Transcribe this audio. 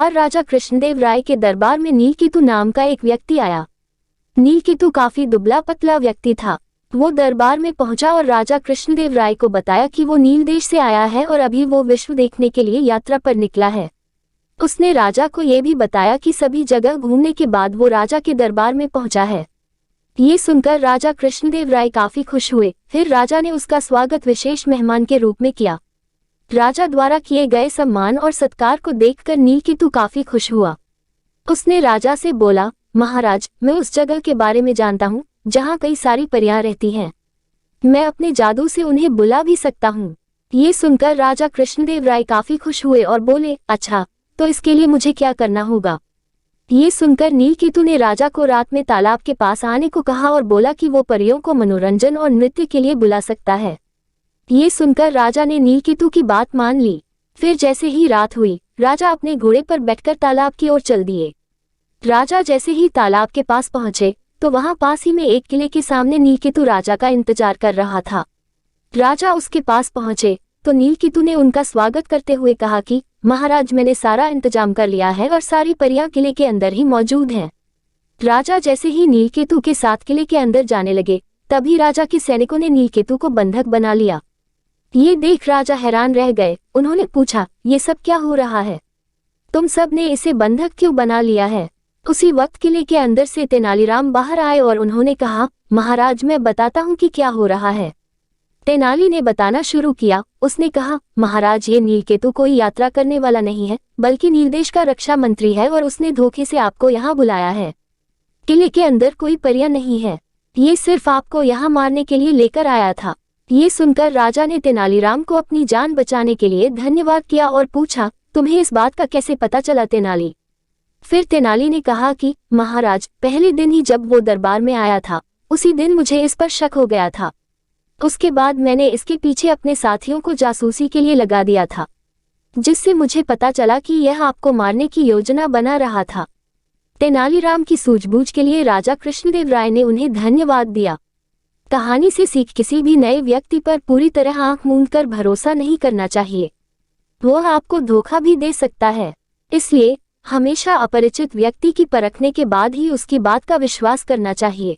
और राजा कृष्णदेव राय के दरबार में नीलकेतु नाम का एक व्यक्ति आया। नीलकेतु काफी दुबला पतला व्यक्ति था। वो दरबार में पहुंचा और राजा कृष्णदेव राय को बताया कि वो नील देश से आया है और अभी वो विश्व देखने के लिए यात्रा पर निकला है। उसने राजा को ये भी बताया कि सभी जगह घूमने के बाद वो राजा के दरबार में पहुंचा है। ये सुनकर राजा कृष्णदेव राय काफी खुश हुए। फिर राजा ने उसका स्वागत विशेष मेहमान के रूप में किया। राजा द्वारा किए गए सम्मान और सत्कार को देखकर नीलकेतु काफी खुश हुआ। उसने राजा से बोला, महाराज, मैं उस जगह के बारे में जानता हूँ जहाँ कई सारी परियां रहती हैं। मैं अपने जादू से उन्हें बुला भी सकता हूँ। ये सुनकर राजा कृष्णदेव राय काफी खुश हुए और बोले, अच्छा, तो इसके लिए मुझे क्या करना होगा? ये सुनकर नीलकेतु ने राजा को रात में तालाब के पास आने को कहा और बोला कि वो परियों को मनोरंजन और नृत्य के लिए बुला सकता है। ये सुनकर राजा ने नीलकेतु की बात मान ली। फिर जैसे ही रात हुई, राजा अपने घोड़े पर बैठकर तालाब की ओर चल दिए। राजा जैसे ही तालाब के पास पहुंचे तो वहां पास ही में एक किले के सामने नीलकेतु राजा का इंतजार कर रहा था। राजा उसके पास पहुंचे तो नीलकेतु ने उनका स्वागत करते हुए कहा कि महाराज, मैंने सारा इंतजाम कर लिया है और सारी परियां किले के अंदर ही मौजूद हैं। राजा जैसे ही नीलकेतु के साथ किले के अंदर जाने लगे, तभी राजा के सैनिकों ने नीलकेतु को बंधक बना लिया। ये देख राजा हैरान रह गए। उन्होंने पूछा, ये सब क्या हो रहा है? तुम सब ने इसे बंधक क्यों बना लिया है? उसी वक्त किले के अंदर से तेनालीराम बाहर आए और उन्होंने कहा, महाराज, मैं बताता हूँ कि क्या हो रहा है। तेनाली ने बताना शुरू किया। उसने कहा, महाराज, ये नीलकेतु कोई यात्रा करने वाला नहीं है, बल्कि नीलदेश का रक्षा मंत्री है और उसने धोखे से आपको यहाँ बुलाया है। किले के अंदर कोई परियां नहीं है। ये सिर्फ आपको यहाँ मारने के लिए लेकर आया था। ये सुनकर राजा ने तेनालीराम को अपनी जान बचाने के लिए धन्यवाद किया और पूछा, तुम्हें इस बात का कैसे पता चला तेनाली? फिर तेनाली ने कहा कि महाराज, पहले दिन ही जब वो दरबार में आया था, उसी दिन मुझे इस पर शक हो गया था। उसके बाद मैंने इसके पीछे अपने साथियों को जासूसी के लिए लगा दिया था, जिससे मुझे पता चला कि यह आपको मारने की योजना बना रहा था। तेनालीराम की सूझबूझ के लिए राजा कृष्णदेव राय ने उन्हें धन्यवाद दिया। कहानी से सीख, किसी भी नए व्यक्ति पर पूरी तरह आंख मूंद कर भरोसा नहीं करना चाहिए। वो आपको धोखा भी दे सकता है। इसलिए हमेशा अपरिचित व्यक्ति की परखने के बाद ही उसकी बात का विश्वास करना चाहिए।